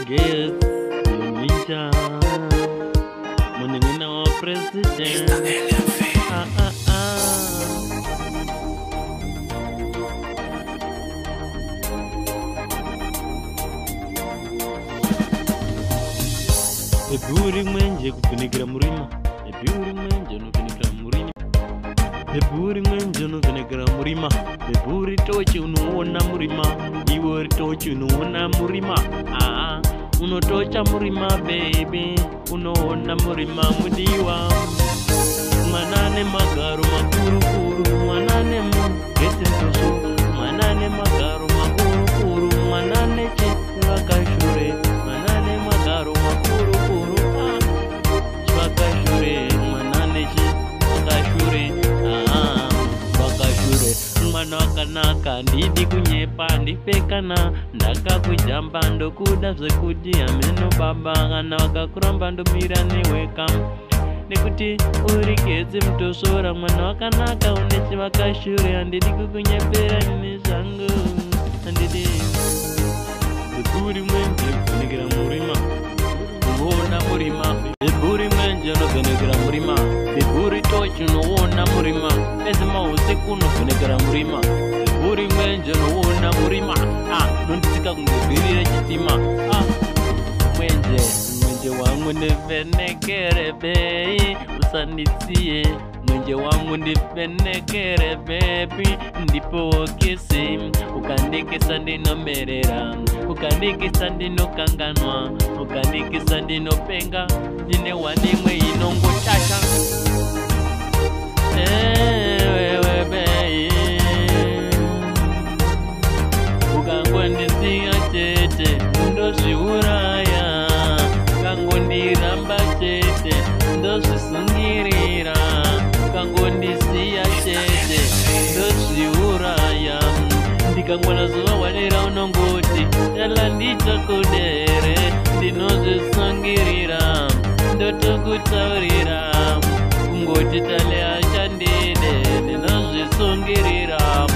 guess Ninja Muningina wa president Eburi mwenje kufunikira murima Eburi mwenje nufunikira murima Eburi mwenje nufunikira murima Eburi tochi unuona murima Iwori tochi unuona murima Unotocha murima baby Unoona murima mudiwa Manane magaro makuru kuru Manane mugete toso Manane magaro makuru kuru Manane chikula kashure Manane magaro makuru kuru Bakashure Manane chikula kashure Bakashure Mwana wakanaka ndidi kunyepa ndipekana Ndaka kujamba ndokuda zekudi ameno baba Kana wakakuramba ndomira niweka Nekuti urikezi mtosora Mwana wakanaka unechi wakashure Andidi kukunyepera nini zangu Andidi Eburi mwenje kufunikira murima Unuona murima Eburi mwenje nufunikira murima Eburi tochi unuona murima Ezima usiku nufunikira murima Eburi mwenje unuona murima Nundisika kungubirire chitima Mwenje wangu nifenekere bei Usanisie Mwenje wangu nifenekere baby Ndipo okisi Ukandikisa ndino merera Ukandikisa ndino kanganwa Ukandikisa ndino penga Jine wanimwe inongo chacha Wewe bei Ukangondisia chete Ndosi uraya Ukangondiramba chete Ndosi sungirira Ukangondisia chete Ndosi uraya Ndikangwana zuwa walira unongoti Yala ndicho kudere Ndinozi sungirira Ndoto kutaurira Ngoti tale achandide Ndinozi sungirira